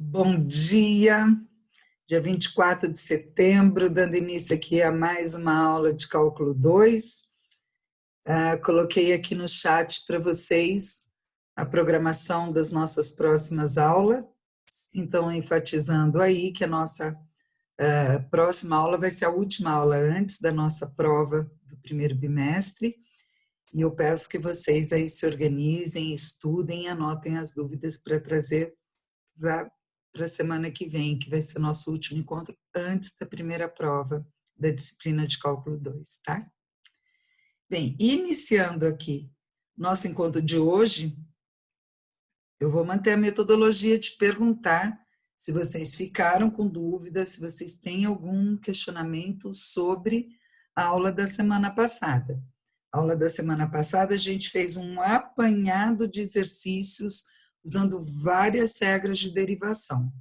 Bom dia, dia 24 de setembro, dando início aqui a mais uma aula de Cálculo 2. Coloquei aqui no chat para vocês a programação das nossas próximas aulas, então enfatizando aí que a nossa próxima aula vai ser a última aula antes da nossa prova do primeiro bimestre, e eu peço que vocês aí se organizem, estudem e anotem as dúvidas para trazer para a semana que vem, que vai ser nosso último encontro antes da primeira prova da disciplina de Cálculo 2, tá? Bem, iniciando aqui nosso encontro de hoje, eu vou manter a metodologia de perguntar se vocês ficaram com dúvidas, se vocês têm algum questionamento sobre a aula da semana passada. A aula da semana passada a gente fez um apanhado de exercícios usando várias regras de derivação.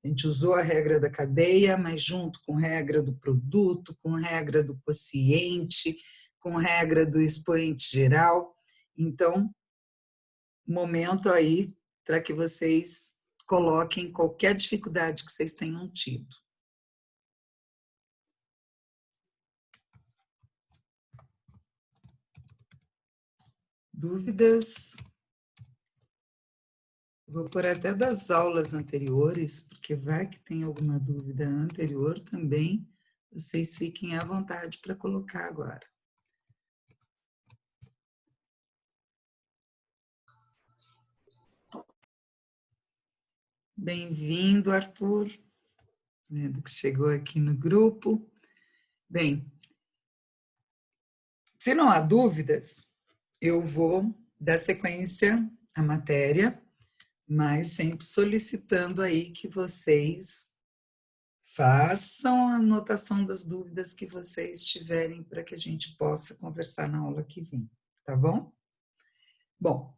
A gente usou a regra da cadeia, mas junto com regra do produto, com regra do quociente, com regra do expoente geral. Então, momento aí para que vocês coloquem qualquer dificuldade que vocês tenham tido. Dúvidas? Vou pôr até das aulas anteriores, porque vai que tem alguma dúvida anterior também, vocês fiquem à vontade para colocar agora. Bem-vindo, Arthur, vendo que chegou aqui no grupo. Bem, se não há dúvidas, eu vou dar sequência à matéria, mas sempre solicitando aí que vocês façam a anotação das dúvidas que vocês tiverem para que a gente possa conversar na aula que vem, tá bom? Bom,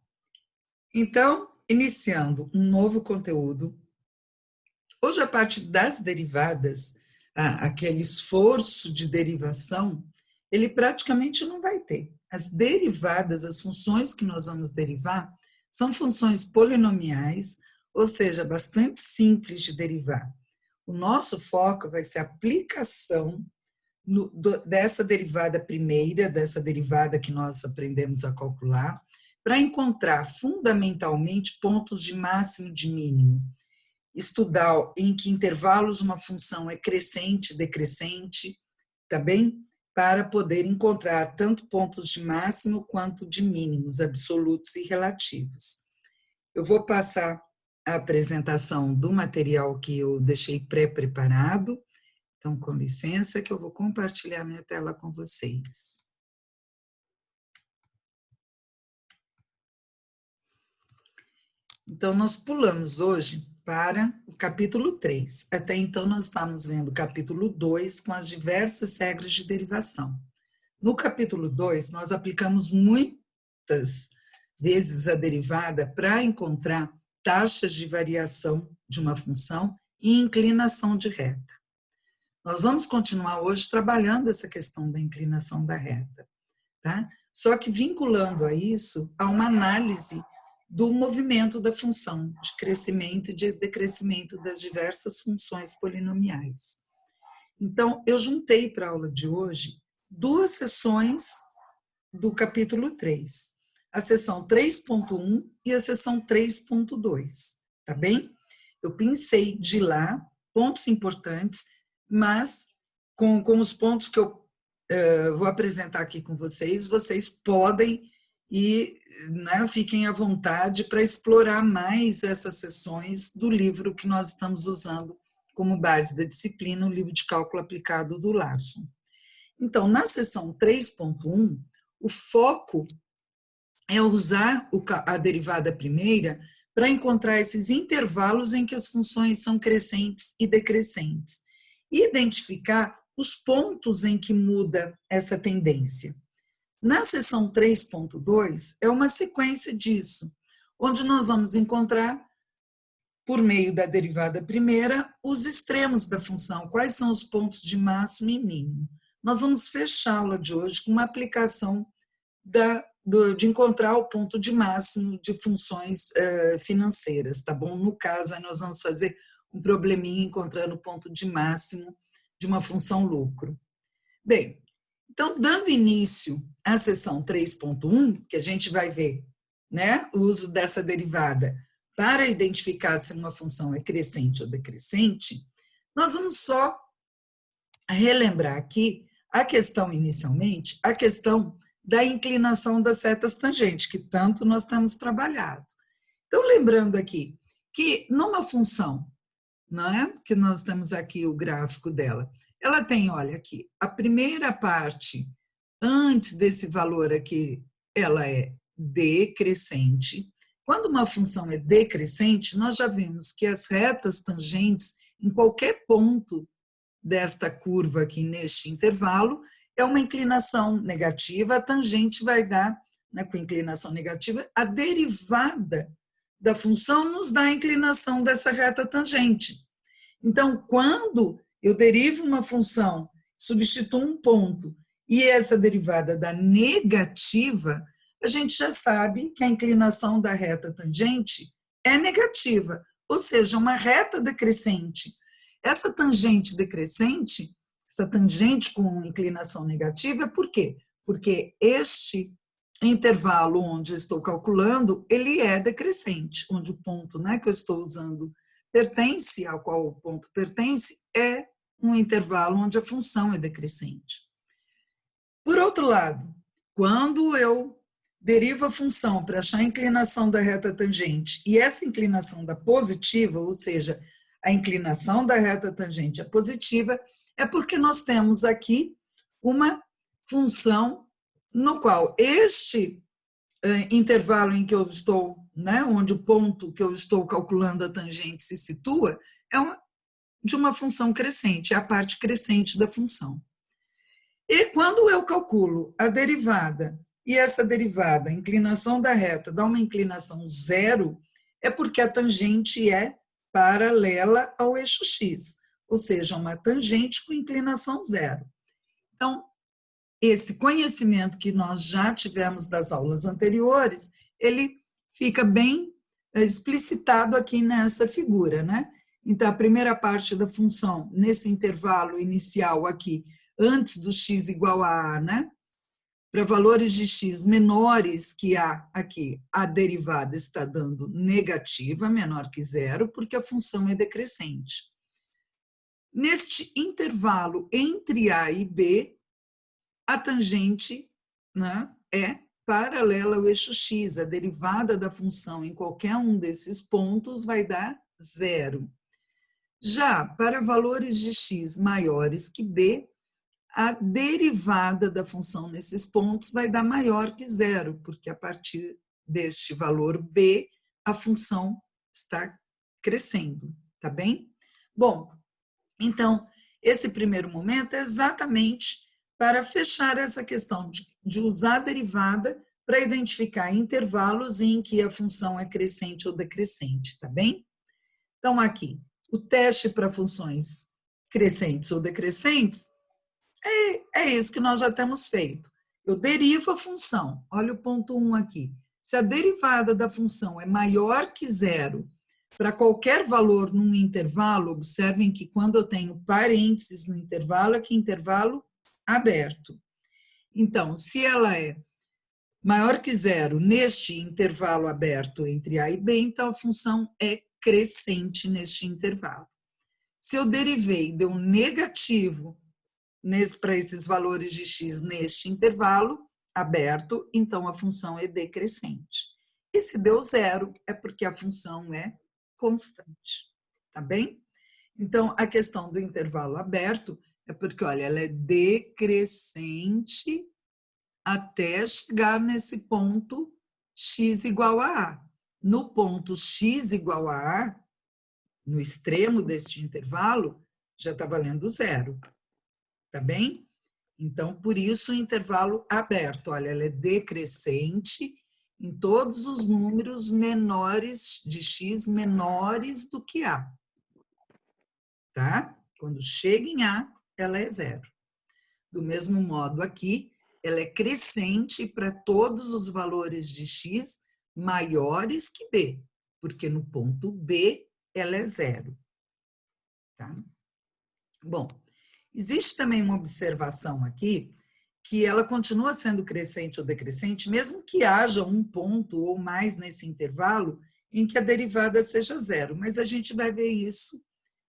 então, iniciando um novo conteúdo, hoje a parte das derivadas, aquele esforço de derivação, ele praticamente não vai ter. As derivadas, as funções que nós vamos derivar, são funções polinomiais, ou seja, bastante simples de derivar. O nosso foco vai ser a aplicação dessa derivada primeira, dessa derivada que nós aprendemos a calcular, para encontrar fundamentalmente pontos de máximo e de mínimo. Estudar em que intervalos uma função é crescente, decrescente, tá bem? Para poder encontrar tanto pontos de máximo quanto de mínimos, absolutos e relativos. Eu vou passar a apresentação do material que eu deixei pré-preparado, então, com licença, que eu vou compartilhar minha tela com vocês. Então, nós pulamos hoje para o capítulo 3. Até então, nós estamos vendo o capítulo 2 com as diversas regras de derivação. No capítulo 2, nós aplicamos muitas vezes a derivada para encontrar taxas de variação de uma função e inclinação de reta. Nós vamos continuar hoje trabalhando essa questão da inclinação da reta, tá? Só que vinculando a isso a uma análise do movimento da função de crescimento e de decrescimento das diversas funções polinomiais. Então, eu juntei para a aula de hoje duas sessões do capítulo 3, a sessão 3.1 e a sessão 3.2, tá bem? Eu pensei de lá pontos importantes, mas com os pontos que eu vou apresentar aqui com vocês, vocês podem e fiquem à vontade para explorar mais essas sessões do livro que nós estamos usando como base da disciplina, o livro de cálculo aplicado do Larson. Então, na sessão 3.1, o foco é usar a derivada primeira para encontrar esses intervalos em que as funções são crescentes e decrescentes e identificar os pontos em que muda essa tendência. Na seção 3.2, é uma sequência disso, onde nós vamos encontrar, por meio da derivada primeira, os extremos da função, quais são os pontos de máximo e mínimo. Nós vamos fechar a aula de hoje com uma aplicação de encontrar o ponto de máximo de funções financeiras, tá bom? No caso, aí nós vamos fazer um probleminha encontrando o ponto de máximo de uma função lucro. Bem, então, dando início à seção 3.1, que a gente vai ver, né, o uso dessa derivada para identificar se uma função é crescente ou decrescente, nós vamos só relembrar aqui a questão inicialmente, a questão da inclinação das setas tangentes, que tanto nós temos trabalhado. Então, lembrando aqui que numa função, não é? Que nós temos aqui o gráfico dela, ela tem, olha aqui, a primeira parte, antes desse valor aqui, ela é decrescente. Quando uma função é decrescente, nós já vimos que as retas tangentes, em qualquer ponto desta curva aqui neste intervalo, é uma inclinação negativa, a tangente vai dar, né, com inclinação negativa, a derivada da função nos dá a inclinação dessa reta tangente. Então, quando eu derivo uma função, substituo um ponto, e essa derivada dá negativa, a gente já sabe que a inclinação da reta tangente é negativa, ou seja, uma reta decrescente. Essa tangente decrescente, essa tangente com inclinação negativa, por quê? Porque este intervalo onde eu estou calculando, ele é decrescente, onde o ponto, né, que eu estou usando pertence, ao qual o ponto pertence, é um intervalo onde a função é decrescente. Por outro lado, quando eu derivo a função para achar a inclinação da reta tangente e essa inclinação dá positiva, ou seja, a inclinação da reta tangente é positiva, é porque nós temos aqui uma função no qual este intervalo em que eu estou, né, onde o ponto que eu estou calculando a tangente se situa, é de uma função crescente, é a parte crescente da função. E quando eu calculo a derivada, e essa derivada, a inclinação da reta, dá uma inclinação zero, é porque a tangente é paralela ao eixo x, ou seja, uma tangente com inclinação zero. Então, esse conhecimento que nós já tivemos das aulas anteriores, ele fica bem explicitado aqui nessa figura, né? Então, a primeira parte da função, nesse intervalo inicial aqui, antes do x igual a A, né? Para valores de x menores que A aqui, a derivada está dando negativa, menor que zero, porque a função é decrescente. Neste intervalo entre A e B, a tangente, né, é paralela ao eixo x, a derivada da função em qualquer um desses pontos vai dar zero. Já para valores de x maiores que b, a derivada da função nesses pontos vai dar maior que zero, porque a partir deste valor b, a função está crescendo, tá bem? Bom, então, esse primeiro momento é exatamente para fechar essa questão de usar a derivada para identificar intervalos em que a função é crescente ou decrescente, tá bem? Então, aqui, o teste para funções crescentes ou decrescentes é isso que nós já temos feito. Eu derivo a função, olha o ponto 1 aqui. Se a derivada da função é maior que zero para qualquer valor num intervalo, observem que quando eu tenho parênteses no intervalo, aqui intervalo aberto. Então, se ela é maior que zero neste intervalo aberto entre A e B, então a função é crescente neste intervalo. Se eu derivei e deu um negativo para esses valores de x neste intervalo aberto, então a função é decrescente. E se deu zero, é porque a função é constante, tá bem? Então, a questão do intervalo aberto é porque, olha, ela é decrescente até chegar nesse ponto x igual a A. No ponto x igual a A, no extremo deste intervalo, já está valendo zero, tá bem? Então, por isso o intervalo aberto, olha, ela é decrescente em todos os números menores de x menores do que A, tá? Quando chega em A, ela é zero. Do mesmo modo aqui, ela é crescente para todos os valores de x maiores que b, porque no ponto B ela é zero. Tá? Bom, existe também uma observação aqui que ela continua sendo crescente ou decrescente, mesmo que haja um ponto ou mais nesse intervalo em que a derivada seja zero, mas a gente vai ver isso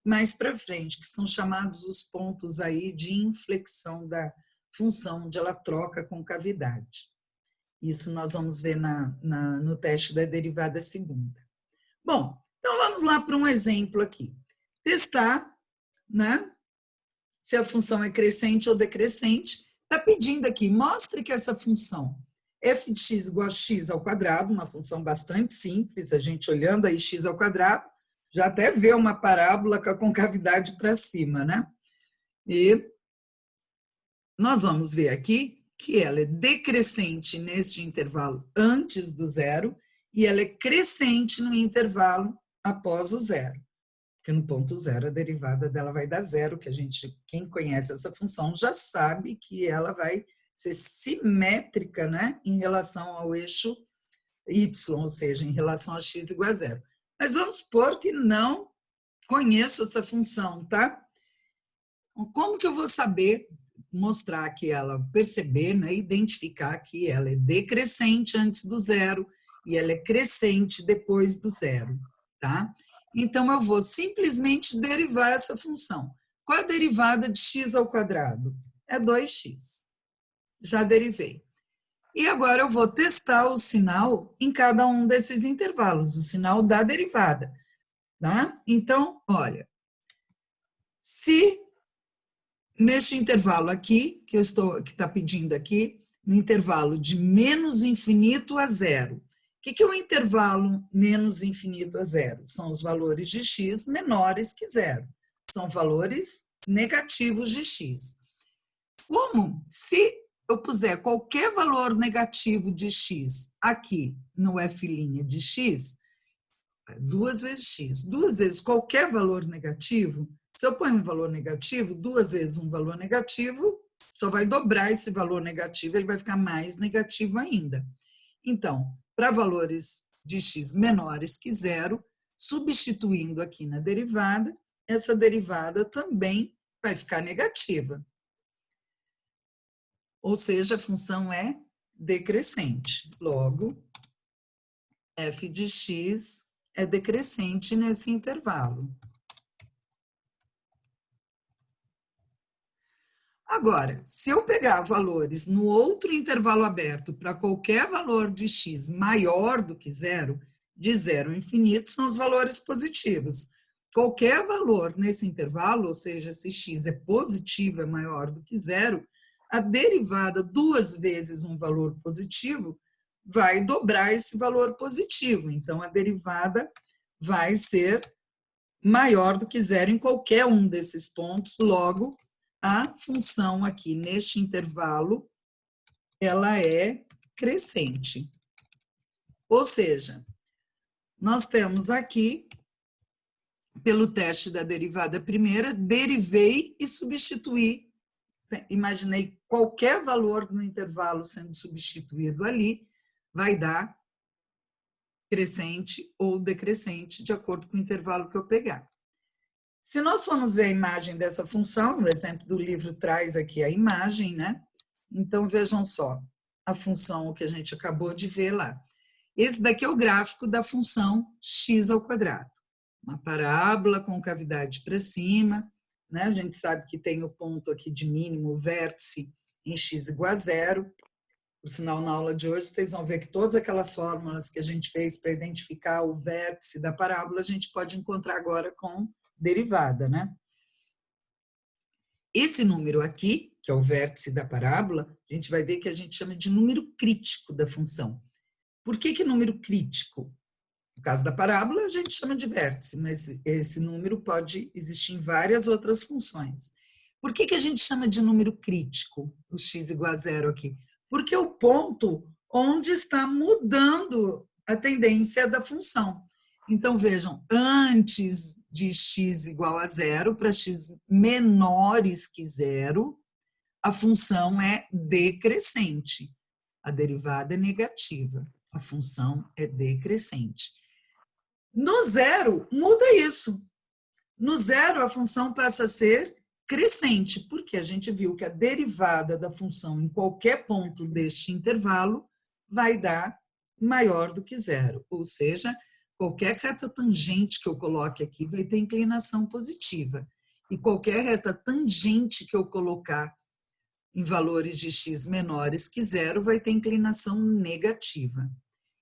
mais para frente, que são chamados os pontos aí de inflexão da função, onde ela troca com cavidade. Isso nós vamos ver no teste da derivada segunda. Bom, então vamos lá para um exemplo aqui. Testar, né, se a função é crescente ou decrescente. Está pedindo aqui, mostre que essa função f de x igual a x ao quadrado, uma função bastante simples, a gente olhando aí x ao quadrado, já até vê uma parábola com a concavidade para cima, né? E nós vamos ver aqui que ela é decrescente neste intervalo antes do zero e ela é crescente no intervalo após o zero. Porque no ponto zero a derivada dela vai dar zero, que quem conhece essa função já sabe que ela vai ser simétrica, né, em relação ao eixo y, ou seja, em relação a x igual a zero. Mas vamos supor que não conheço essa função, tá? Como que eu vou saber mostrar que ela, perceber, né, identificar que ela é decrescente antes do zero e ela é crescente depois do zero, tá? Então, eu vou simplesmente derivar essa função. Qual a derivada de x ao quadrado? É 2x. Já derivei. E agora eu vou testar o sinal em cada um desses intervalos, o sinal da derivada, tá? Então, olha, se neste intervalo aqui, que está pedindo aqui, no intervalo de menos infinito a zero. O que é o intervalo menos infinito a zero? São os valores de x menores que zero. São valores negativos de x. Como? Se eu puser qualquer valor negativo de x aqui no f' de x, 2 vezes x, 2 vezes qualquer valor negativo, se eu ponho um valor negativo, 2 vezes um valor negativo, só vai dobrar esse valor negativo, ele vai ficar mais negativo ainda. Então, para valores de x menores que zero, substituindo aqui na derivada, essa derivada também vai ficar negativa. Ou seja, a função é decrescente. Logo, f de x é decrescente nesse intervalo. Agora, se eu pegar valores no outro intervalo aberto para qualquer valor de x maior do que zero, de zero ao infinito, são os valores positivos. Qualquer valor nesse intervalo, ou seja, se x é positivo, é maior do que zero, a derivada 2 vezes um valor positivo vai dobrar esse valor positivo. Então, a derivada vai ser maior do que zero em qualquer um desses pontos, logo, a função aqui neste intervalo, ela é crescente. Ou seja, nós temos aqui, pelo teste da derivada primeira, derivei e substituí. Imaginei qualquer valor no intervalo sendo substituído ali, vai dar crescente ou decrescente, de acordo com o intervalo que eu pegar. Se nós formos ver a imagem dessa função, no exemplo do livro traz aqui a imagem, né? Então, vejam só, a função que a gente acabou de ver lá. Esse daqui é o gráfico da função x ao quadrado. Uma parábola com cavidade para cima, né? A gente sabe que tem o ponto aqui de mínimo, o vértice em x igual a zero. Por sinal, na aula de hoje, vocês vão ver que todas aquelas fórmulas que a gente fez para identificar o vértice da parábola, a gente pode encontrar agora com derivada, né? Esse número aqui, que é o vértice da parábola, a gente vai ver que a gente chama de número crítico da função. Por que número crítico? No caso da parábola, a gente chama de vértice, mas esse número pode existir em várias outras funções. Por que a gente chama de número crítico, o x igual a zero aqui? Porque é o ponto onde está mudando a tendência da função. Então, vejam, antes de x igual a zero, para x menores que zero, a função é decrescente. A derivada é negativa. A função é decrescente. No zero, muda isso. No zero, a função passa a ser crescente, porque a gente viu que a derivada da função em qualquer ponto deste intervalo vai dar maior do que zero. Ou seja, qualquer reta tangente que eu coloque aqui vai ter inclinação positiva. E qualquer reta tangente que eu colocar em valores de x menores que zero vai ter inclinação negativa.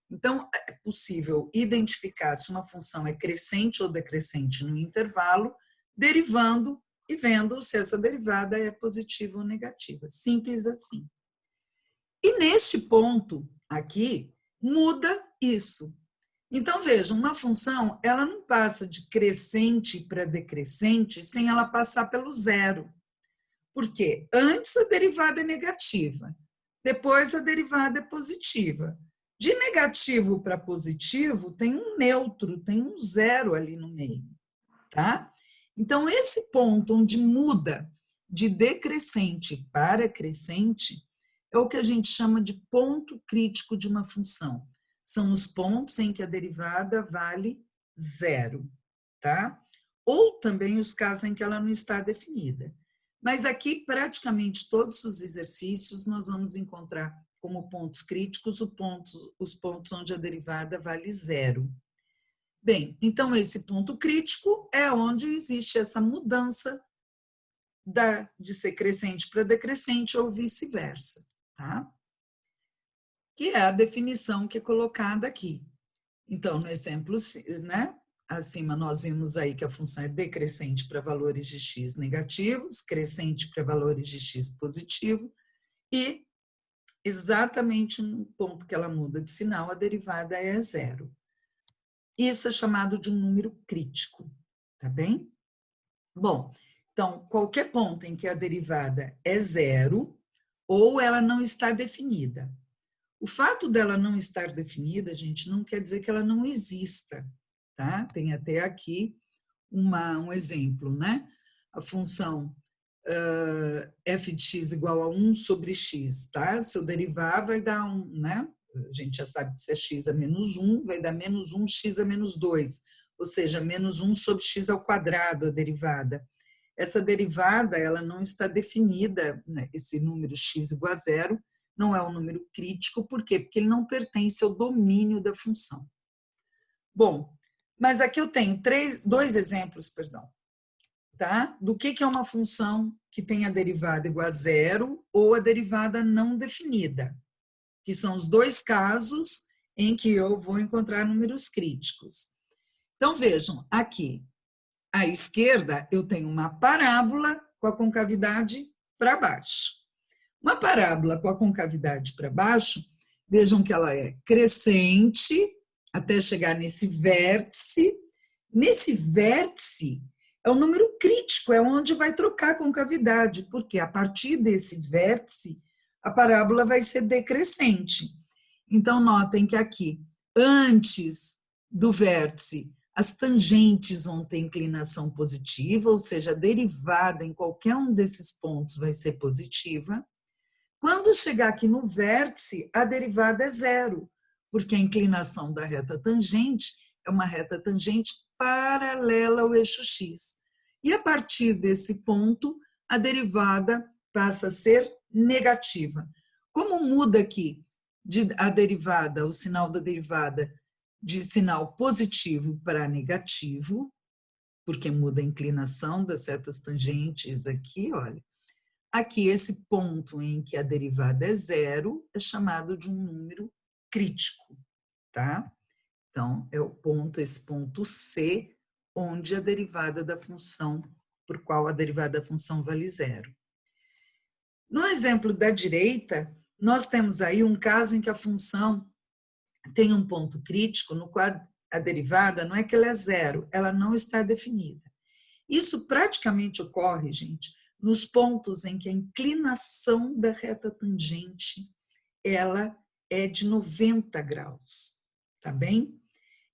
Então, é possível identificar se uma função é crescente ou decrescente no intervalo, derivando e vendo se essa derivada é positiva ou negativa. Simples assim. E neste ponto aqui, muda isso. Então, vejam, uma função, ela não passa de crescente para decrescente sem ela passar pelo zero. Por quê? Antes a derivada é negativa, depois a derivada é positiva. De negativo para positivo, tem um neutro, tem um zero ali no meio, tá? Então, esse ponto onde muda de decrescente para crescente é o que a gente chama de ponto crítico de uma função. São os pontos em que a derivada vale zero, tá? Ou também os casos em que ela não está definida. Mas aqui, praticamente todos os exercícios, nós vamos encontrar como pontos críticos os pontos onde a derivada vale zero. Bem, então esse ponto crítico é onde existe essa mudança de ser crescente para decrescente ou vice-versa, tá? Que é a definição que é colocada aqui. Então, no exemplo, né? Acima nós vimos aí que a função é decrescente para valores de x negativos, crescente para valores de x positivo, e exatamente no ponto que ela muda de sinal, a derivada é zero. Isso é chamado de um número crítico, tá bem? Bom, então, qualquer ponto em que a derivada é zero, ou ela não está definida. O fato dela não estar definida, gente, não quer dizer que ela não exista, tá? Tem até aqui um exemplo, né? A função f de x igual a 1 sobre x, tá? Se eu derivar, vai dar né? A gente já sabe que se é x a menos 1, vai dar menos 1 x a menos 2, ou seja, menos 1 sobre x ao quadrado, a derivada. Essa derivada, ela não está definida, né? Esse número x igual a zero não é um número crítico, por quê? Porque ele não pertence ao domínio da função. Bom, mas aqui eu tenho dois exemplos, perdão, tá? Do que é uma função que tem a derivada igual a zero ou a derivada não definida, que são os dois casos em que eu vou encontrar números críticos. Então, vejam, aqui, à esquerda, eu tenho uma parábola com a concavidade para baixo. Uma parábola com a concavidade para baixo, vejam que ela é crescente até chegar nesse vértice. Nesse vértice é o número crítico, é onde vai trocar a concavidade, porque a partir desse vértice a parábola vai ser decrescente. Então, notem que aqui, antes do vértice, as tangentes vão ter inclinação positiva, ou seja, a derivada em qualquer um desses pontos vai ser positiva. Quando chegar aqui no vértice, a derivada é zero, porque a inclinação da reta tangente é uma reta tangente paralela ao eixo x. E a partir desse ponto, a derivada passa a ser negativa. Como muda aqui a derivada, o sinal da derivada, de sinal positivo para negativo, porque muda a inclinação das retas tangentes aqui, olha. Aqui, esse ponto em que a derivada é zero é chamado de um número crítico, tá? Então, é o ponto, esse ponto C, onde a derivada da função, por qual a derivada da função vale zero. No exemplo da direita, nós temos aí um caso em que a função tem um ponto crítico no qual a derivada não é que ela é zero, ela não está definida. Isso praticamente ocorre, gente, nos pontos em que a inclinação da reta tangente ela é de 90 graus, tá bem?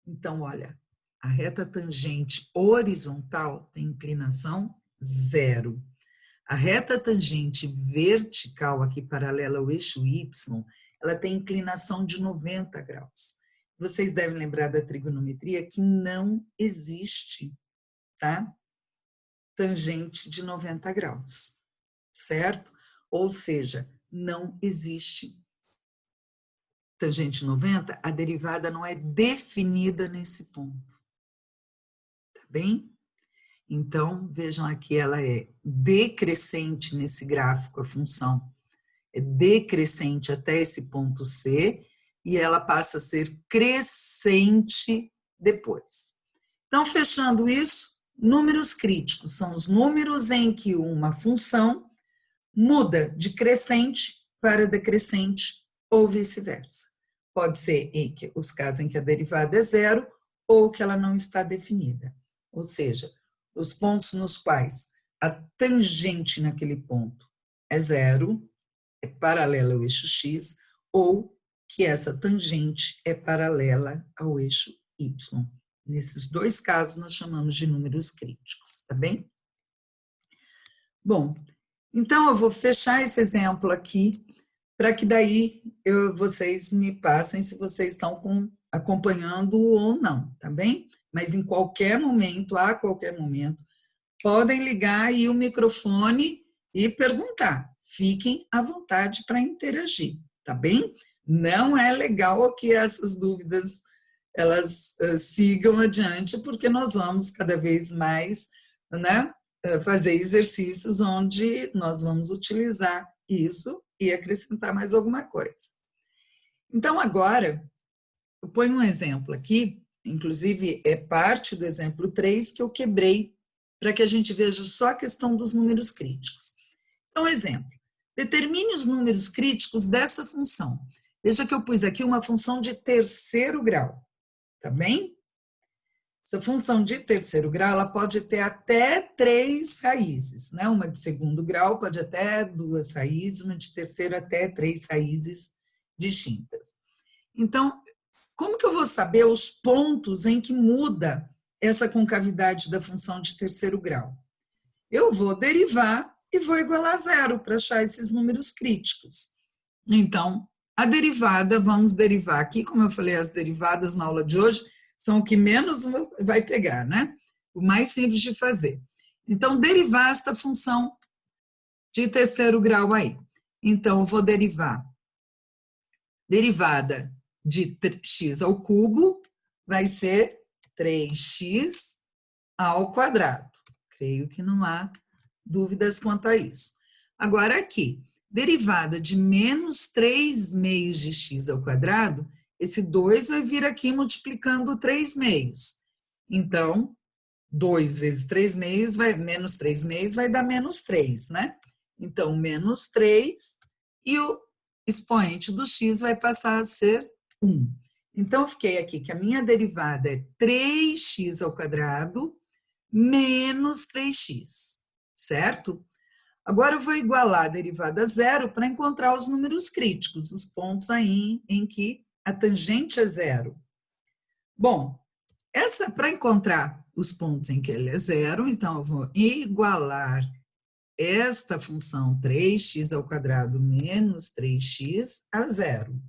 Então, olha, a reta tangente horizontal tem inclinação zero. A reta tangente vertical aqui paralela ao eixo Y, ela tem inclinação de 90 graus. Vocês devem lembrar da trigonometria que não existe, tá? Tangente de 90 graus, certo? Ou seja, não existe tangente 90, a derivada não é definida nesse ponto, tá bem? Então, vejam aqui, ela é decrescente nesse gráfico, a função é decrescente até esse ponto C, e ela passa a ser crescente depois. Então, fechando isso, números críticos são os números em que uma função muda de crescente para decrescente ou vice-versa. Pode ser em que os casos em que a derivada é zero ou que ela não está definida. Ou seja, os pontos nos quais a tangente naquele ponto é zero, é paralela ao eixo X, ou que essa tangente é paralela ao eixo Y. Nesses dois casos, nós chamamos de números críticos, tá bem? Bom, então eu vou fechar esse exemplo aqui, para que daí vocês me passem se vocês estão acompanhando ou não, tá bem? Mas em qualquer momento, a qualquer momento, podem ligar aí o microfone e perguntar. Fiquem à vontade para interagir, tá bem? Não é legal que essas dúvidas elas sigam adiante, porque nós vamos cada vez mais, né, fazer exercícios onde nós vamos utilizar isso e acrescentar mais alguma coisa. Então, agora, eu ponho um exemplo aqui, inclusive é parte do exemplo 3 que eu quebrei para que a gente veja só a questão dos números críticos. Então, exemplo, determine os números críticos dessa função. Veja que eu pus aqui uma função de terceiro grau, tá bem? Essa função de terceiro grau, ela pode ter até 3 raízes, né? Uma de segundo grau pode até 2 raízes, uma de terceiro até 3 raízes distintas. Então, como que eu vou saber os pontos em que muda essa concavidade da função de terceiro grau? Eu vou derivar e vou igualar a zero para achar esses números críticos. Então, a derivada, vamos derivar aqui, como eu falei, as derivadas na aula de hoje são o que menos vai pegar, né? O mais simples de fazer. Então, derivar esta função de terceiro grau aí. Então, eu vou derivar. Derivada de x ao cubo vai ser 3x ao quadrado. Creio que não há dúvidas quanto a isso. Agora aqui, derivada de menos 3 meios de x ao quadrado, esse 2 vai vir aqui multiplicando 3 meios. Então, 2 vezes 3 meios, menos 3 meios vai dar menos 3, né? Então, menos 3 e o expoente do x vai passar a ser 1. Então, eu fiquei aqui que a minha derivada é 3x ao quadrado menos 3x, certo? Agora eu vou igualar a derivada a zero para encontrar os números críticos, os pontos aí em que a tangente é zero. Bom, para encontrar os pontos em que ele é zero, então eu vou igualar esta função 3x ao quadrado menos 3x a zero.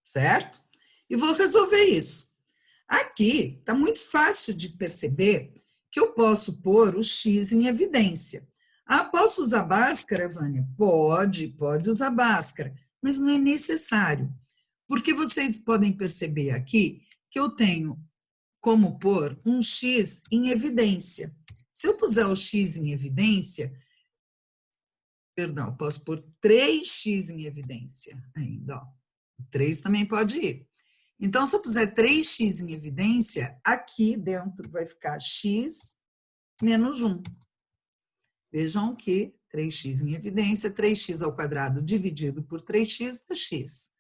Certo? E vou resolver isso. Aqui está muito fácil de perceber que eu posso pôr o x em evidência. Ah, posso usar Bhaskara, Vânia? Pode usar Bhaskara, mas não é necessário. Porque vocês podem perceber aqui que eu tenho como pôr um x em evidência. Se eu puser o x em evidência, perdão, posso pôr 3x em evidência ainda, ó. 3 também pode ir. Então, se eu puser 3x em evidência, aqui dentro vai ficar x menos 1. Vejam que 3x em evidência, 3x ao quadrado dividido por 3x dá x.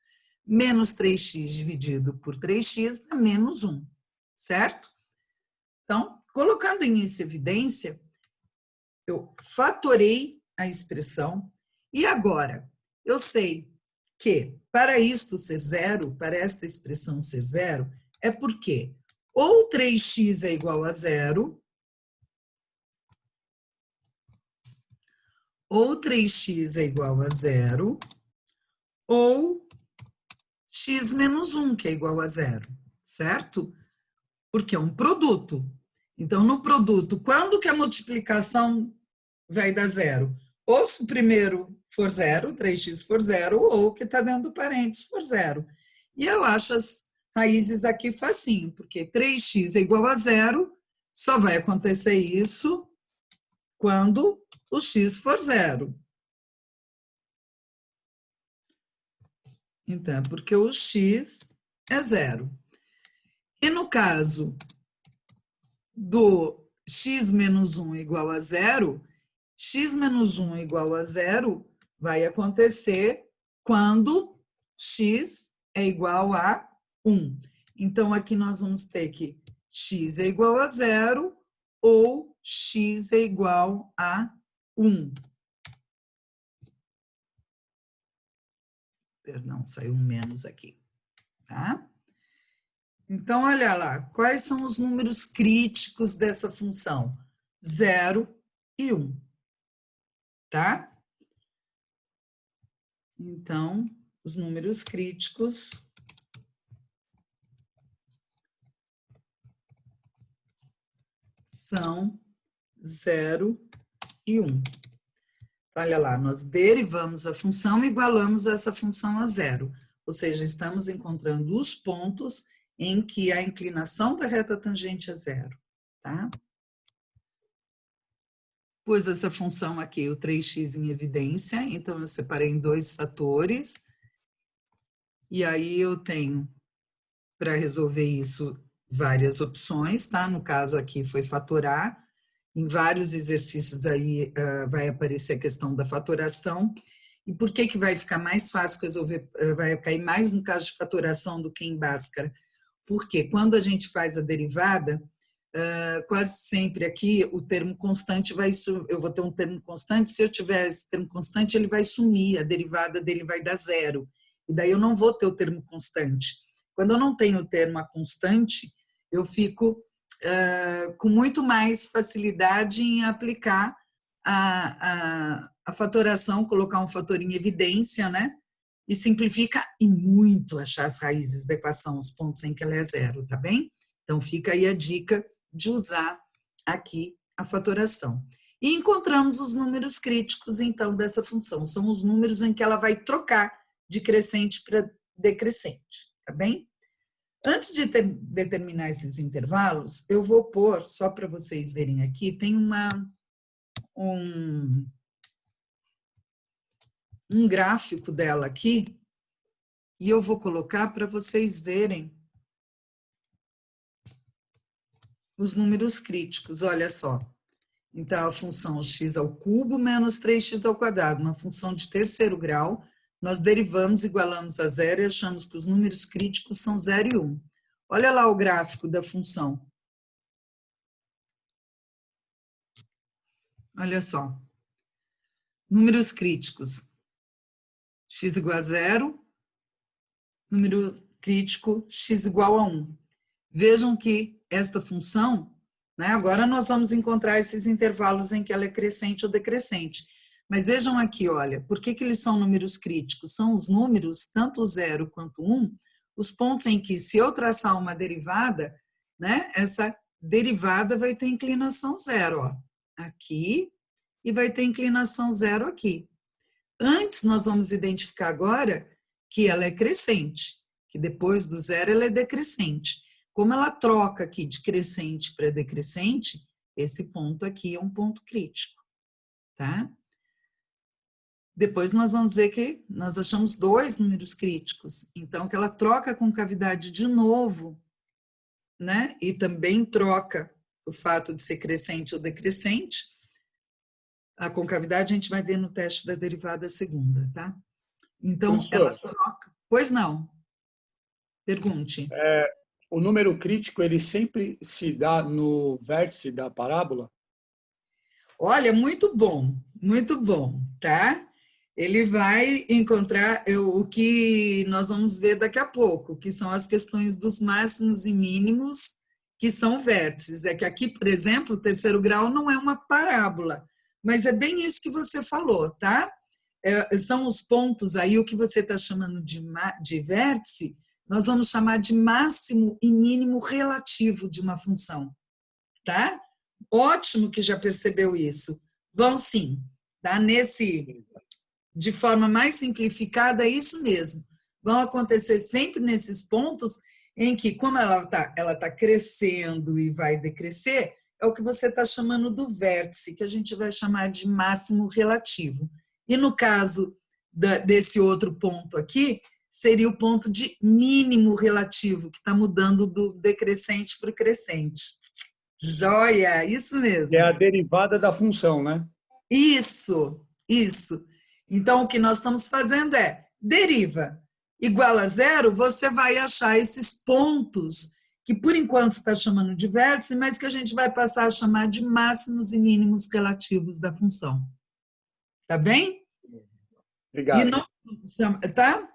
Menos 3x dividido por 3x dá menos 1, certo? Então, colocando em evidência, eu fatorei a expressão e agora eu sei que para isto ser zero, para esta expressão ser zero, é porque ou 3x é igual a zero, ou 3x é igual a 0, ou x menos 1, que é igual a 0, certo? Porque é um produto. Então, no produto, quando que a multiplicação vai dar 0? Ou se o primeiro for 0, 3x for 0, ou o que está dentro do parênteses for 0. E eu acho as raízes aqui facinho, porque 3x é igual a 0, só vai acontecer isso quando o x for 0. Então, porque o x é 0. E no caso do x menos 1 igual a 0, x menos 1 igual a 0 vai acontecer quando x é igual a 1. Então, aqui nós vamos ter que x é igual a 0 ou x é igual a 1. Perdão, saiu um menos aqui, tá? Então, olha lá, quais são os números críticos dessa função? 0 e 1, tá? Então, os números críticos são 0 e 1. Olha lá, nós derivamos a função e igualamos essa função a 0. Ou seja, estamos encontrando os pontos em que a inclinação da reta tangente é 0, tá? Pus essa função aqui, o 3x em evidência, então eu separei em 2 fatores. E aí eu tenho, para resolver isso, várias opções, tá? No caso aqui foi fatorar. Em vários exercícios aí vai aparecer a questão da fatoração. E por que vai ficar mais fácil resolver, vai cair mais no caso de fatoração do que em Bhaskara? Porque quando a gente faz a derivada, quase sempre aqui o termo constante vai, eu vou ter um termo constante, se eu tiver esse termo constante, ele vai sumir, a derivada dele vai dar 0. E daí eu não vou ter o termo constante. Quando eu não tenho o termo a constante, eu fico com muito mais facilidade em aplicar a fatoração, colocar um fator em evidência, né? E simplifica e muito achar as raízes da equação, os pontos em que ela é 0, tá bem? Então, fica aí a dica de usar aqui a fatoração. E encontramos os números críticos, então, dessa função. São os números em que ela vai trocar de crescente para decrescente, tá bem? Antes de determinar esses intervalos, eu vou pôr, só para vocês verem aqui, tem um gráfico dela aqui, e eu vou colocar para vocês verem os números críticos, olha só. Então, a função x ao cubo menos 3x ao quadrado, uma função de terceiro grau, nós derivamos, igualamos a 0 e achamos que os números críticos são 0 e 1. Olha lá o gráfico da função. Olha só. Números críticos. X igual a 0, número crítico x igual a 1. Vejam que esta função, né, agora nós vamos encontrar esses intervalos em que ela é crescente ou decrescente. Mas vejam aqui, olha, por que eles são números críticos? São os números, tanto o 0 quanto o 1, os pontos em que, se eu traçar uma derivada, né, essa derivada vai ter inclinação 0, ó, aqui, e vai ter inclinação 0 aqui. Antes, nós vamos identificar agora que ela é crescente, que depois do 0 ela é decrescente. Como ela troca aqui de crescente para decrescente, esse ponto aqui é um ponto crítico, tá? Depois nós vamos ver que nós achamos 2 números críticos, então que ela troca a concavidade de novo, né? E também troca o fato de ser crescente ou decrescente. A concavidade a gente vai ver no teste da derivada segunda, tá? Então, ela troca. Pois não. Pergunte. O número crítico, ele sempre se dá no vértice da parábola? Olha, muito bom, tá? Ele vai encontrar o que nós vamos ver daqui a pouco, que são as questões dos máximos e mínimos, que são vértices. É que aqui, por exemplo, o terceiro grau não é uma parábola, mas é bem isso que você falou, tá? São os pontos aí, o que você está chamando de vértice, nós vamos chamar de máximo e mínimo relativo de uma função, tá? Ótimo que já percebeu isso. Vão sim, tá? De forma mais simplificada, é isso mesmo. Vão acontecer sempre nesses pontos em que, como ela tá crescendo e vai decrescer, é o que você está chamando do vértice, que a gente vai chamar de máximo relativo. E no caso desse outro ponto aqui, seria o ponto de mínimo relativo, que está mudando do decrescente para o crescente. Joia, isso mesmo. É a derivada da função, né? Isso. Então, o que nós estamos fazendo é deriva igual a zero, você vai achar esses pontos que, por enquanto, está chamando de vértice, mas que a gente vai passar a chamar de máximos e mínimos relativos da função. Tá bem? Obrigado. E não, tá?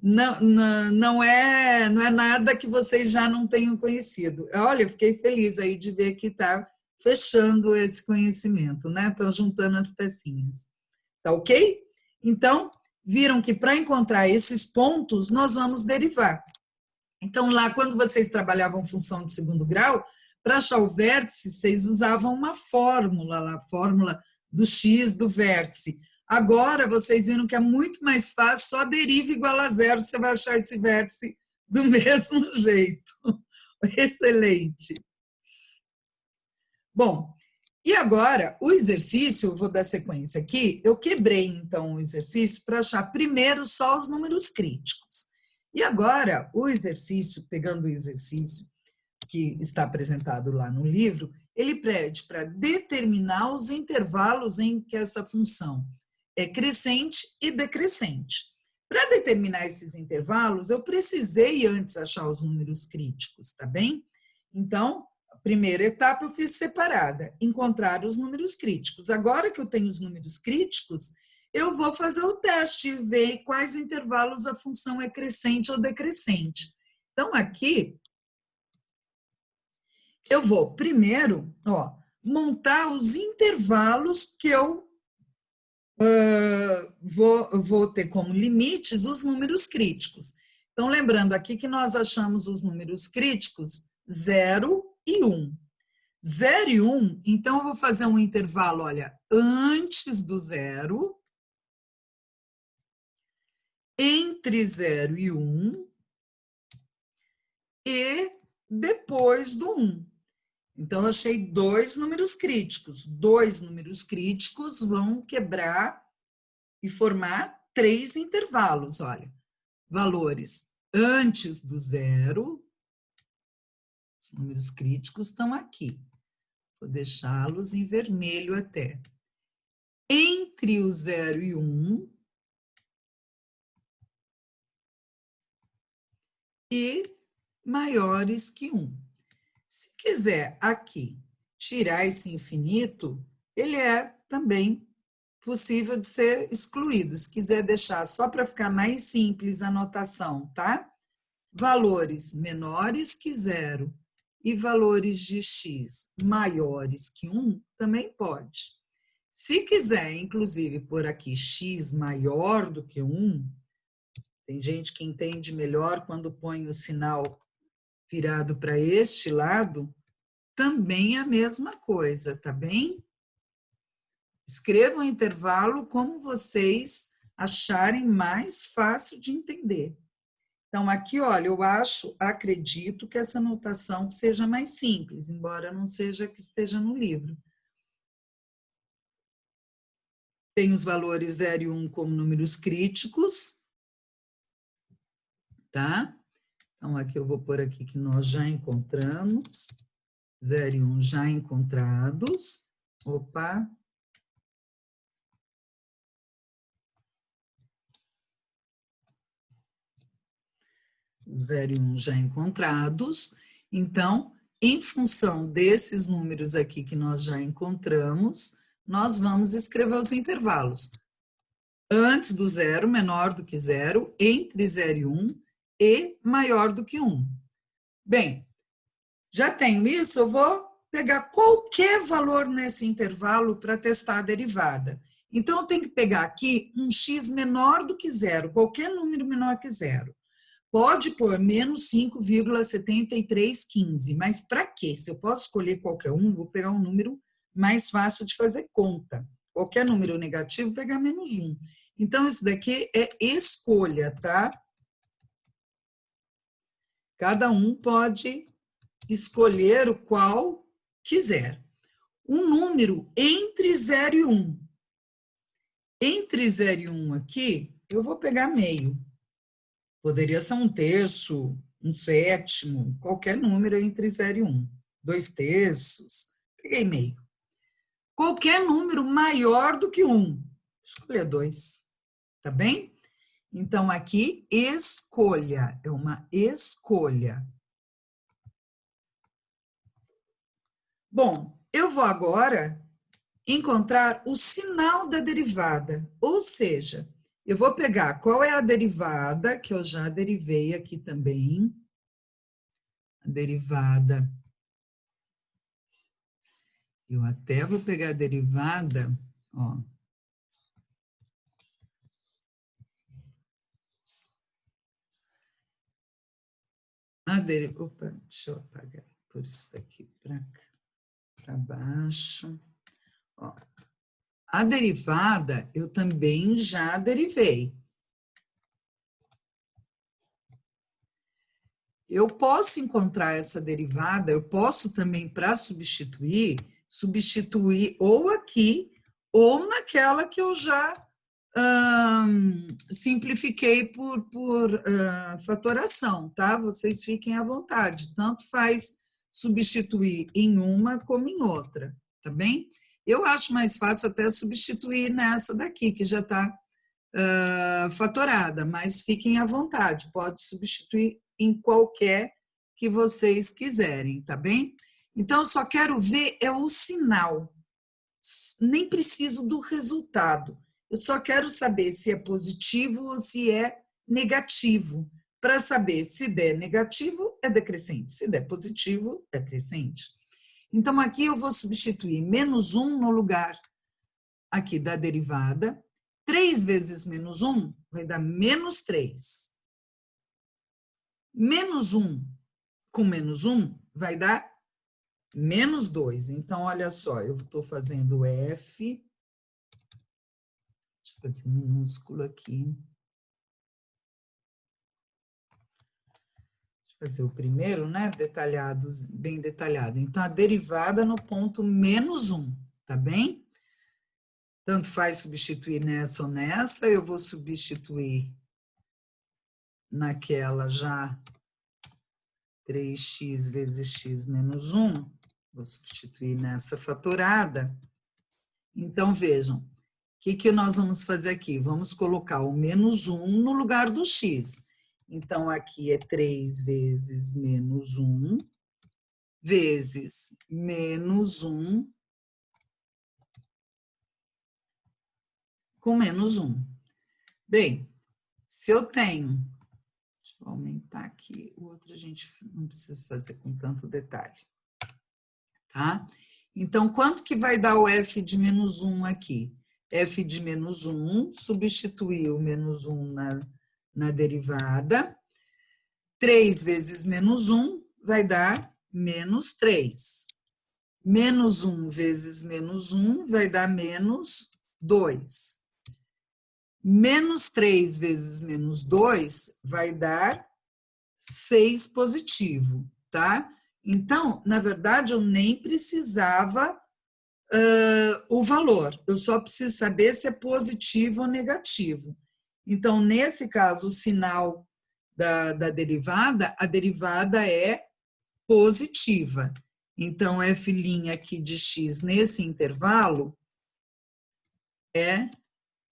Não é nada que vocês já não tenham conhecido. Olha, eu fiquei feliz aí de ver que está fechando esse conhecimento, né? Estão juntando as pecinhas. Tá ok? Então, viram que para encontrar esses pontos, nós vamos derivar. Então, lá, quando vocês trabalhavam função de segundo grau, para achar o vértice, vocês usavam uma fórmula lá, a fórmula do x do vértice. Agora, vocês viram que é muito mais fácil, só deriva igual a zero, você vai achar esse vértice do mesmo jeito. Excelente. Bom, e agora, o exercício, eu vou dar sequência aqui, eu quebrei, então, o exercício para achar primeiro só os números críticos. E agora, o exercício, pegando o exercício que está apresentado lá no livro, ele pede para determinar os intervalos em que essa função é crescente e decrescente. Para determinar esses intervalos, eu precisei antes achar os números críticos, tá bem? Então, a primeira etapa eu fiz separada, encontrar os números críticos. Agora que eu tenho os números críticos, eu vou fazer o teste e ver quais intervalos a função é crescente ou decrescente. Então, aqui, eu vou primeiro montar os intervalos que eu vou ter como limites os números críticos. Então, lembrando aqui que nós achamos os números críticos 0 e 1. 0 e 1, então eu vou fazer um intervalo, olha, antes do 0, entre 0 e 1 e depois do 1. Então, eu achei dois números críticos. Dois números críticos vão quebrar e formar 3 intervalos, olha. Valores antes do 0, os números críticos estão aqui. Vou deixá-los em vermelho até. Entre o 0 e 1 e maiores que 1. Se quiser aqui tirar esse infinito, ele é também possível de ser excluído. Se quiser deixar só para ficar mais simples a notação, tá? Valores menores que 0 e valores de x maiores que 1 também pode. Se quiser, inclusive, pôr aqui x maior do que 1, tem gente que entende melhor quando põe o sinal virado para este lado, também é a mesma coisa, tá bem? Escrevam o intervalo como vocês acharem mais fácil de entender. Então, aqui, olha, eu acredito que essa notação seja mais simples, embora não seja que esteja no livro. Tem os valores 0 e 1 como números críticos, tá? Então, aqui eu vou pôr aqui que nós já encontramos, 0 e 1 já encontrados. Opa! 0 e 1 já encontrados. Então, em função desses números aqui que nós já encontramos, nós vamos escrever os intervalos. Antes do 0, menor do que 0, entre 0 e 1 e maior do que 1. Bem, já tenho isso, eu vou pegar qualquer valor nesse intervalo para testar a derivada. Então, eu tenho que pegar aqui um x menor do que zero, qualquer número menor que zero. Pode pôr menos 5,7315, mas para quê? Se eu posso escolher qualquer um, vou pegar um número mais fácil de fazer conta. Qualquer número negativo, pegar menos 1. Então, isso daqui é escolha, tá? Cada um pode escolher o qual quiser. Um número entre 0 e 1. Entre 0 e 1 aqui, eu vou pegar meio. Poderia ser um terço, um sétimo, qualquer número entre 0 e 1. 2 terços, peguei meio. Qualquer número maior do que 1, escolha 2, tá bem? Então, aqui, escolha, é uma escolha. Bom, eu vou agora encontrar o sinal da derivada, ou seja, eu vou pegar qual é a derivada, que eu já derivei aqui também, a derivada. Eu até vou pegar a derivada, ó. Opa, deixa eu apagar por isso daqui para baixo. Ó. A derivada eu também já derivei. Eu posso encontrar essa derivada, eu posso também, para substituir ou aqui, ou naquela que eu já simplifiquei por fatoração, tá? Vocês fiquem à vontade, tanto faz substituir em uma como em outra, tá bem? Eu acho mais fácil até substituir nessa daqui, que já está fatorada, mas fiquem à vontade, pode substituir em qualquer que vocês quiserem, tá bem? Então, eu só quero ver o sinal, nem preciso do resultado, eu só quero saber se é positivo ou se é negativo, para saber se der negativo, é decrescente, se der positivo, é crescente. Então, aqui eu vou substituir menos 1 no lugar aqui da derivada. 3 vezes menos 1 vai dar menos 3. Menos 1 com menos 1 vai dar menos 2. Então, olha só, eu estou fazendo F. Deixa eu fazer minúsculo aqui. Deixa eu fazer o primeiro, né? Detalhado, bem detalhado. Então, a derivada no ponto menos 1, tá bem? Tanto faz substituir nessa ou nessa, eu vou substituir naquela já 3x vezes x menos 1, vou substituir nessa fatorada. Então, vejam, o que nós vamos fazer aqui? Vamos colocar o menos 1 no lugar do x. Então, aqui é 3 vezes menos 1, vezes menos 1, com menos 1. Bem, se eu tenho... Deixa eu aumentar aqui, o outro a gente não precisa fazer com tanto detalhe. Tá? Então, quanto que vai dar o f de menos 1 aqui? F de menos 1, substituir o menos 1 na derivada. 3 vezes menos 1 vai dar menos 3. Menos 1 vezes menos 1 vai dar menos 2. Menos 3 vezes menos 2 vai dar 6 positivo, tá? Então, na verdade, eu nem precisava o valor, eu só preciso saber se é positivo ou negativo. Então, nesse caso, o sinal da derivada, a derivada é positiva. Então, f' aqui de x nesse intervalo é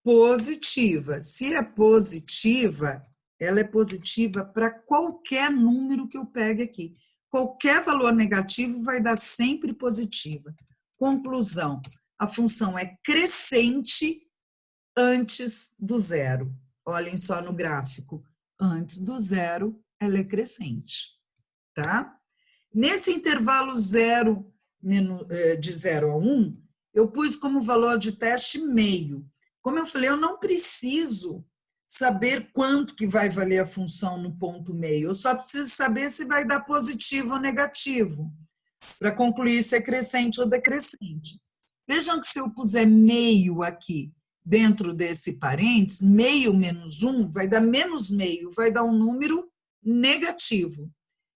positiva. Se é positiva, ela é positiva para qualquer número que eu pegue aqui. Qualquer valor negativo vai dar sempre positiva. Conclusão, a função é crescente antes do zero. Olhem só no gráfico. Antes do zero, ela é crescente, tá? Nesse intervalo 0, de 0 a 1, eu pus como valor de teste meio. Como eu falei, eu não preciso saber quanto que vai valer a função no ponto meio, eu só preciso saber se vai dar positivo ou negativo, para concluir se é crescente ou decrescente. Vejam que se eu puser meio aqui dentro desse parênteses, meio menos 1 vai dar menos meio, vai dar um número negativo.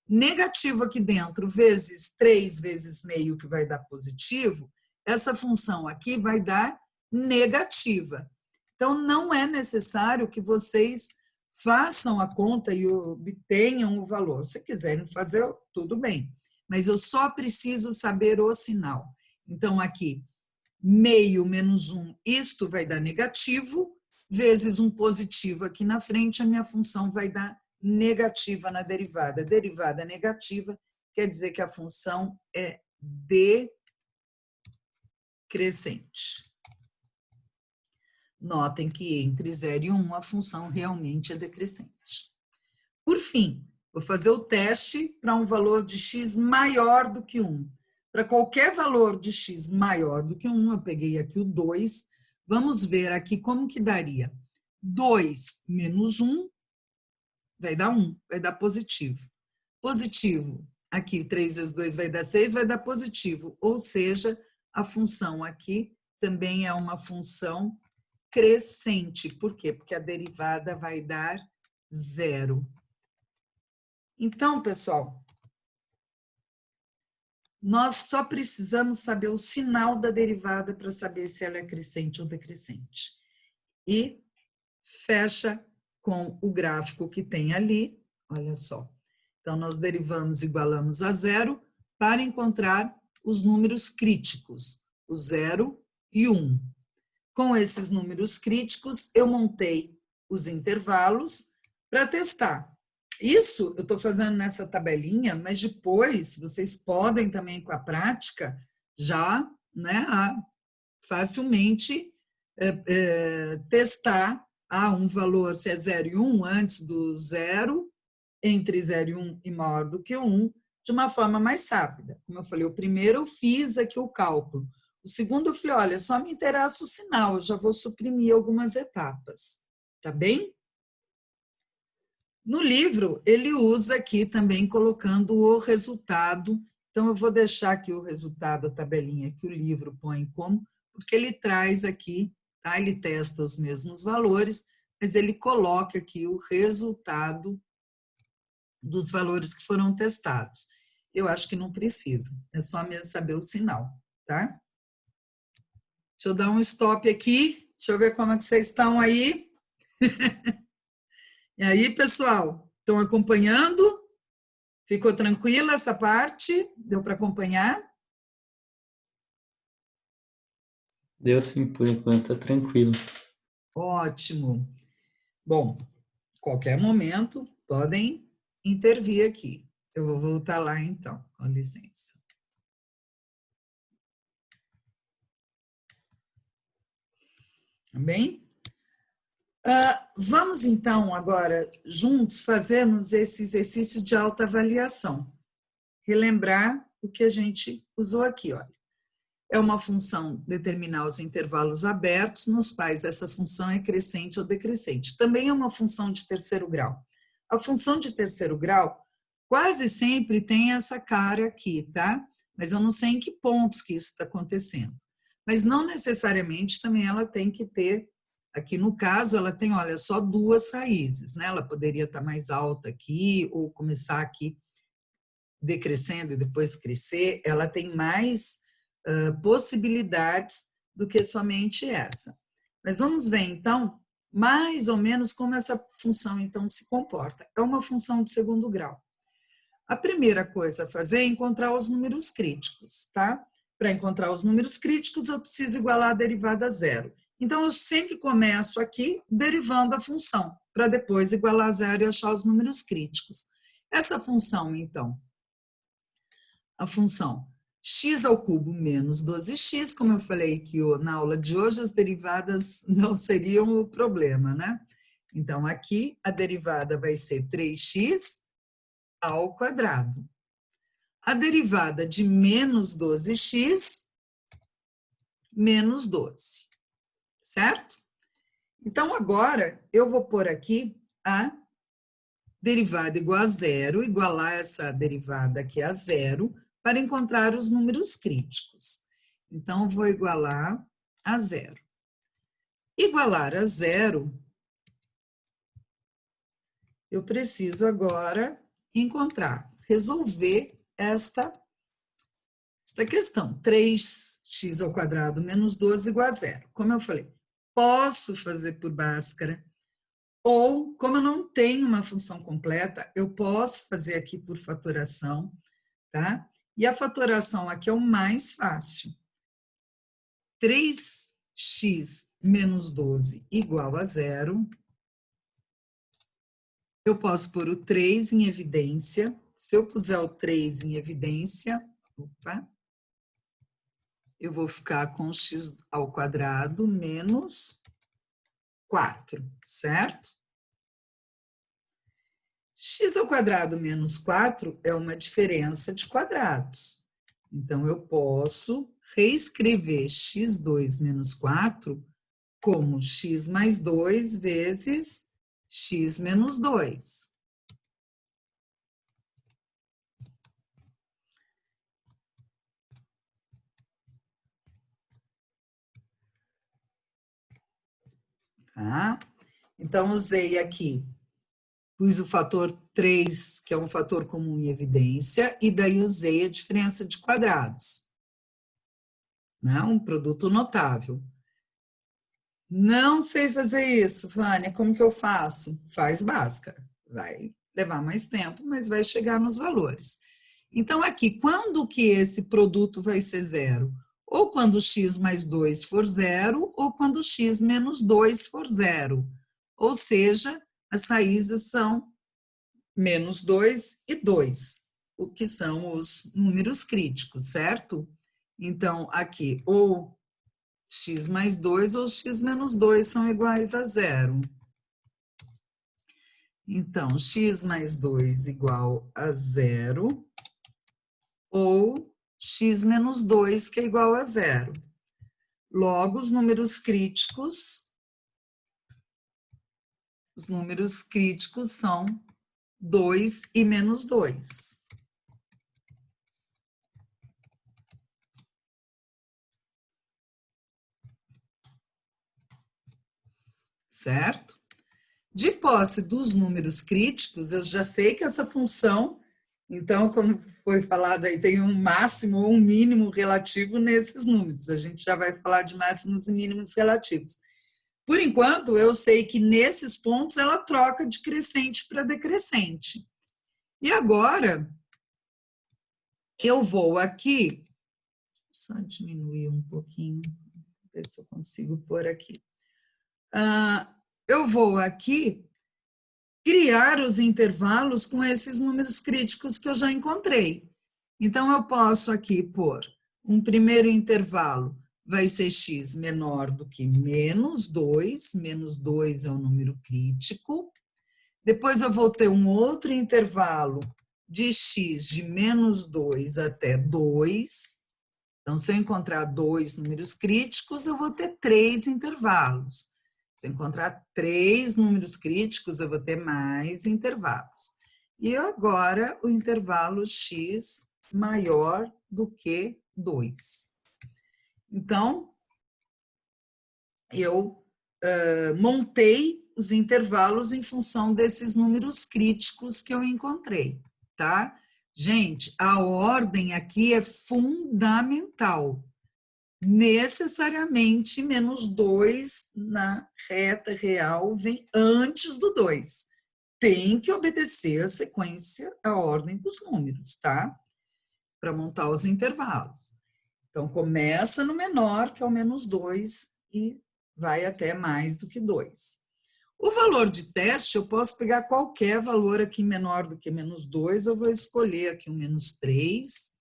Negativo aqui dentro, vezes 3 vezes meio, que vai dar positivo, essa função aqui vai dar negativa. Então, não é necessário que vocês façam a conta e obtenham o valor. Se quiserem fazer, tudo bem. Mas eu só preciso saber o sinal. Então, aqui, meio menos 1, isto vai dar negativo, vezes um positivo aqui na frente, a minha função vai dar negativa na derivada. Derivada negativa quer dizer que a função é decrescente. Notem que entre 0 e 1 a função realmente é decrescente. Por fim, vou fazer o teste para um valor de x maior do que 1. Para qualquer valor de x maior do que 1, eu peguei aqui o 2, vamos ver aqui como que daria. 2 menos 1 vai dar 1, vai dar positivo. Positivo, aqui 3 vezes 2 vai dar 6, vai dar positivo. Ou seja, a função aqui também é uma função crescente. Por quê? Porque a derivada vai dar 0. Então, pessoal, nós só precisamos saber o sinal da derivada para saber se ela é crescente ou decrescente. E fecha com o gráfico que tem ali, olha só. Então, nós derivamos, igualamos a 0 para encontrar os números críticos, o 0 e 1. Com esses números críticos, eu montei os intervalos para testar. Isso eu estou fazendo nessa tabelinha, mas depois vocês podem também, com a prática, já, né, facilmente testar um valor, se é 0 e 1, antes do 0, entre 0 e 1 e maior do que 1, de uma forma mais rápida. Como eu falei, o primeiro eu fiz aqui o cálculo. O segundo eu falei, olha, só me interessa o sinal, eu já vou suprimir algumas etapas, tá bem? No livro, ele usa aqui também colocando o resultado, então eu vou deixar aqui o resultado, a tabelinha que o livro põe como, porque ele traz aqui, tá? Ele testa os mesmos valores, mas ele coloca aqui o resultado dos valores que foram testados. Eu acho que não precisa, é só mesmo saber o sinal, tá? Deixa eu dar um stop aqui, deixa eu ver como é que vocês estão aí. E aí, pessoal, estão acompanhando? Ficou tranquila essa parte? Deu para acompanhar? Deu sim, por enquanto, tá tranquilo. Ótimo. Bom, qualquer momento podem intervir aqui. Eu vou voltar lá então, com licença. Tá bem? Vamos então agora juntos fazermos esse exercício de autoavaliação. Relembrar o que a gente usou aqui, olha. É uma função determinar os intervalos abertos nos quais essa função é crescente ou decrescente. Também é uma função de terceiro grau. A função de terceiro grau quase sempre tem essa cara aqui, tá? Mas eu não sei em que pontos que isso está acontecendo. Mas não necessariamente também ela tem que ter, aqui no caso, ela tem, olha, só 2 raízes, né? Ela poderia estar mais alta aqui ou começar aqui decrescendo e depois crescer. Ela tem mais possibilidades do que somente essa. Mas vamos ver, então, mais ou menos como essa função, então, se comporta. É uma função de segundo grau. A primeira coisa a fazer é encontrar os números críticos, tá? Para encontrar os números críticos, eu preciso igualar a derivada a 0. Então, eu sempre começo aqui derivando a função, para depois igualar a 0 e achar os números críticos. Essa função, então, a função x ao cubo menos 12x, como eu falei que na aula de hoje as derivadas não seriam o problema, né? Então, aqui a derivada vai ser 3x ao quadrado. a derivada de menos 12x menos 12, certo? Então, agora, eu vou pôr aqui a derivada igual a zero, igualar essa derivada aqui a zero, para encontrar os números críticos. Então, eu vou igualar a zero. Igualar a zero, eu preciso agora resolver esta questão. 3x ao quadrado menos 12 igual a zero. Como eu falei, posso fazer por Bhaskara, ou, como eu não tenho uma função completa, eu posso fazer aqui por fatoração, tá? E a fatoração aqui é o mais fácil. 3x menos 12 igual a zero. Eu posso pôr o 3 em evidência. Se eu puser o 3 em evidência, eu vou ficar com x ao quadrado menos 4, certo? X ao quadrado menos 4 é uma diferença de quadrados. Então, eu posso reescrever x2 menos 4 como x mais 2 vezes x menos 2. Tá? Então, usei aqui, pus o fator 3, que é um fator comum em evidência, e daí usei a diferença de quadrados. Né? Um produto notável. Não sei fazer isso, Vânia, como que eu faço? Faz Bhaskara. Vai levar mais tempo, mas vai chegar nos valores. Então, aqui, quando que esse produto vai ser zero? Ou quando x mais 2 for zero, ou quando x menos 2 for zero. Ou seja, as raízes são menos 2 e 2, o que são os números críticos, certo? Então, aqui, ou x mais 2 ou x menos 2 são iguais a zero. Então, x mais 2 igual a zero, ou x menos 2, que é igual a zero. Logo, os números críticos são 2 e menos 2. Certo? De posse dos números críticos, eu já sei que essa função, então, como foi falado aí, tem um máximo ou um mínimo relativo nesses números. A gente já vai falar de máximos e mínimos relativos. Por enquanto, eu sei que nesses pontos ela troca de crescente para decrescente. E agora, eu vou aqui, só diminuir um pouquinho, ver se eu consigo pôr aqui. Eu vou aqui criar os intervalos com esses números críticos que eu já encontrei. Então, eu posso aqui pôr um primeiro intervalo, vai ser x menor do que menos 2 é um número crítico. Depois eu vou ter um outro intervalo de x de menos 2 até 2. Então, se eu encontrar 2 números críticos, eu vou ter 3 intervalos. Se eu encontrar 3 números críticos, eu vou ter mais intervalos. E agora, o intervalo x maior do que 2. Então, eu montei os intervalos em função desses números críticos que eu encontrei, tá? Gente, a ordem aqui é fundamental. Necessariamente, menos 2 na reta real vem antes do 2. Tem que obedecer a sequência, a ordem dos números, tá? Para montar os intervalos. Então, começa no menor, que é o menos 2, e vai até mais do que 2. O valor de teste, eu posso pegar qualquer valor aqui menor do que menos 2, eu vou escolher aqui um menos 3.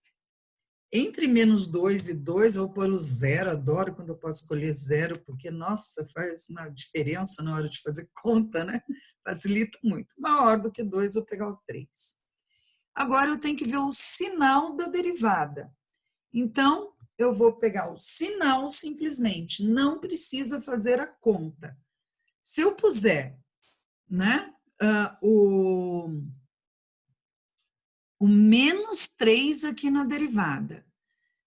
Entre menos 2 e 2, eu vou pôr o zero, adoro quando eu posso escolher zero, porque, nossa, faz uma diferença na hora de fazer conta, né? Facilita muito. Maior do que 2, eu vou pegar o 3. Agora eu tenho que ver o sinal da derivada. Então, eu vou pegar o sinal simplesmente, não precisa fazer a conta. Se eu puser, né, o menos 3 aqui na derivada,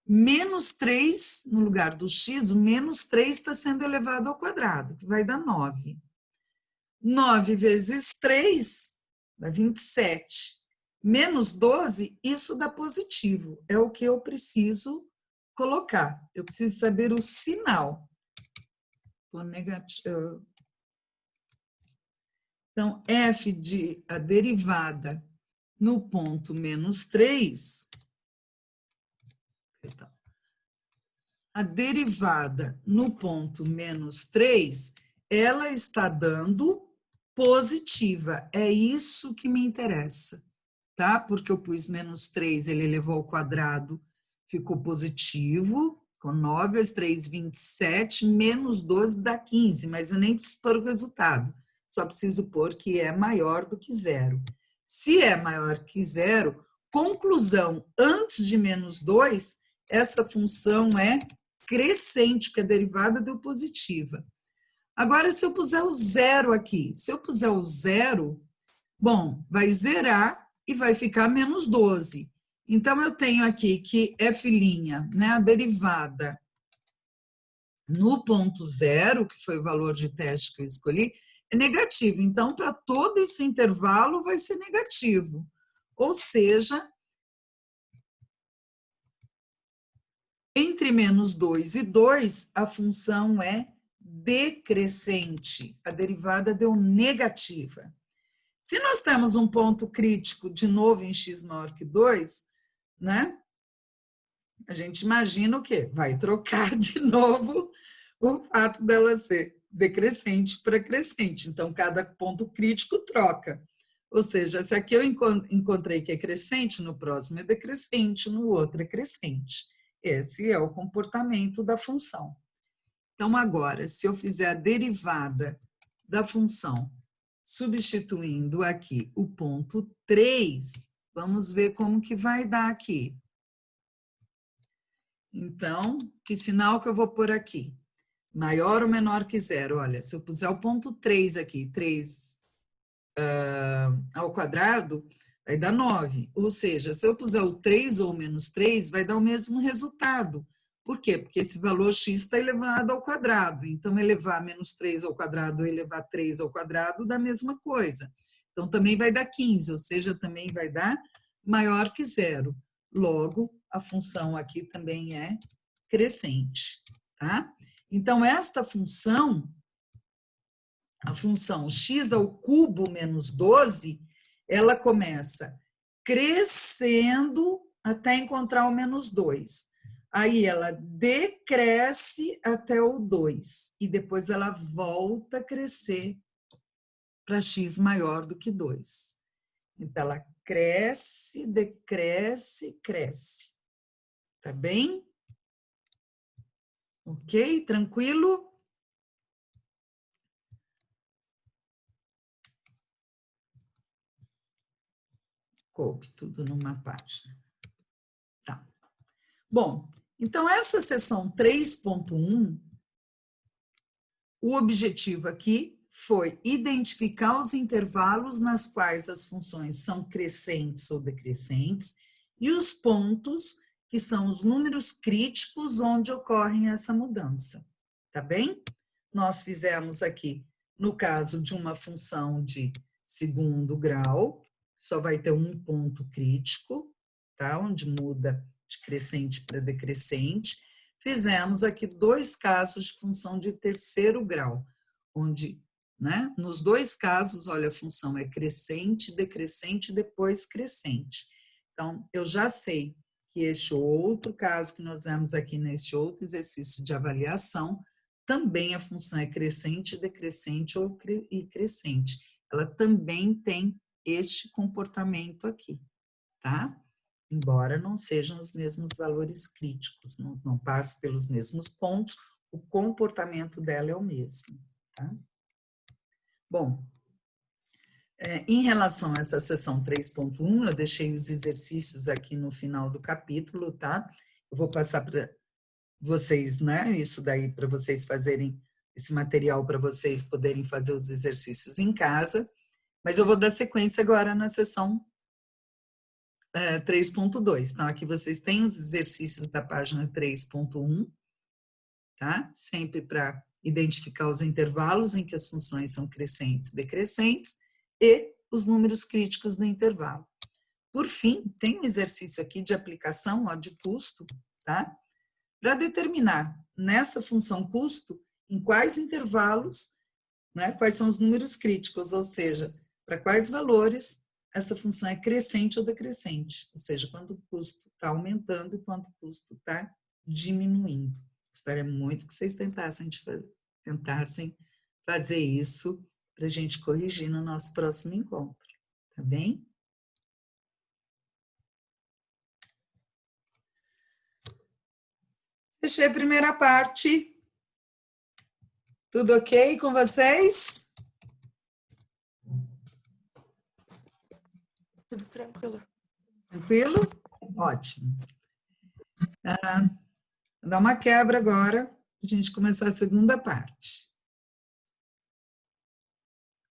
menos 3, no lugar do x, o menos 3 está sendo elevado ao quadrado, que vai dar 9. 9 vezes 3 dá 27. Menos 12, isso dá positivo. É o que eu preciso colocar. Eu preciso saber o sinal. Negativo. Então, f de a derivada no ponto menos 3. A derivada no ponto menos 3, ela está dando positiva. É isso que me interessa, tá? Porque eu pus menos 3, ele elevou ao quadrado, ficou positivo, com 9 vezes 3, 27, menos 12 dá 15, mas eu nem preciso pôr o resultado, só preciso pôr que é maior do que zero. Se é maior que zero, conclusão, antes de menos 2, essa função é crescente, porque a derivada deu positiva. Agora, se eu puser o zero aqui, se eu puser o zero, bom, vai zerar e vai ficar menos 12. Então, eu tenho aqui que f', né, a derivada no ponto zero, que foi o valor de teste que eu escolhi, é negativo. Então, para todo esse intervalo vai ser negativo. Ou seja, entre menos 2 e 2, a função é decrescente. A derivada deu negativa. Se nós temos um ponto crítico, de novo, em x maior que 2, né? A gente imagina o quê? Vai trocar de novo o fato dela ser decrescente para crescente. Então, cada ponto crítico troca. Ou seja, se aqui eu encontrei que é crescente, no próximo é decrescente, no outro é crescente. Esse é o comportamento da função. Então, agora, se eu fizer a derivada da função, substituindo aqui o ponto 3, vamos ver como que vai dar aqui. Então, que sinal que eu vou pôr aqui? Maior ou menor que zero? Olha, se eu puser o ponto 3 aqui, 3 ao quadrado, vai dar 9. Ou seja, se eu puser o 3 ou menos 3, vai dar o mesmo resultado. Por quê? Porque esse valor x está elevado ao quadrado. Então, elevar menos 3 ao quadrado ou elevar 3 ao quadrado dá a mesma coisa. Então, também vai dar 15, ou seja, também vai dar maior que zero. Logo, a função aqui também é crescente, tá? Então, esta função, a função x ao cubo menos 12, ela começa crescendo até encontrar o menos 2. Aí ela decresce até o 2 e depois ela volta a crescer para x maior do que 2. Então, ela cresce, decresce, cresce. Tá bem? Ok? Tranquilo? Coube tudo numa página. Tá. Bom, então essa seção 3.1, o objetivo aqui foi identificar os intervalos nas quais as funções são crescentes ou decrescentes e os pontos que são os números críticos onde ocorrem essa mudança, tá bem? Nós fizemos aqui, no caso de uma função de segundo grau, só vai ter um ponto crítico, tá? Onde muda de crescente para decrescente. Fizemos aqui 2 casos de função de terceiro grau, onde, né, nos 2 casos, olha, a função é crescente, decrescente, depois crescente. Então, eu já sei que este outro caso que nós vemos aqui neste outro exercício de avaliação, também a função é crescente, decrescente e crescente. Ela também tem este comportamento aqui, tá? Embora não sejam os mesmos valores críticos, não passe pelos mesmos pontos, o comportamento dela é o mesmo, tá? Bom, Em relação a essa seção 3.1, eu deixei os exercícios aqui no final do capítulo, tá? Eu vou passar para vocês, né? Isso daí para vocês fazerem esse material para vocês poderem fazer os exercícios em casa. Mas eu vou dar sequência agora na seção 3.2. Então, aqui vocês têm os exercícios da página 3.1, tá? Sempre para identificar os intervalos em que as funções são crescentes e decrescentes e os números críticos do intervalo. Por fim, tem um exercício aqui de aplicação, ó, de custo, tá? Para determinar nessa função custo em quais intervalos, né, quais são os números críticos, ou seja, para quais valores essa função é crescente ou decrescente, ou seja, quando o custo está aumentando e quando o custo está diminuindo. Gostaria muito que vocês tentassem fazer isso para a gente corrigir no nosso próximo encontro, tá bem? Fechei a primeira parte. Tudo ok com vocês? Tudo tranquilo. Tranquilo? Ótimo. Vou dar uma quebra agora, para a gente começar a segunda parte.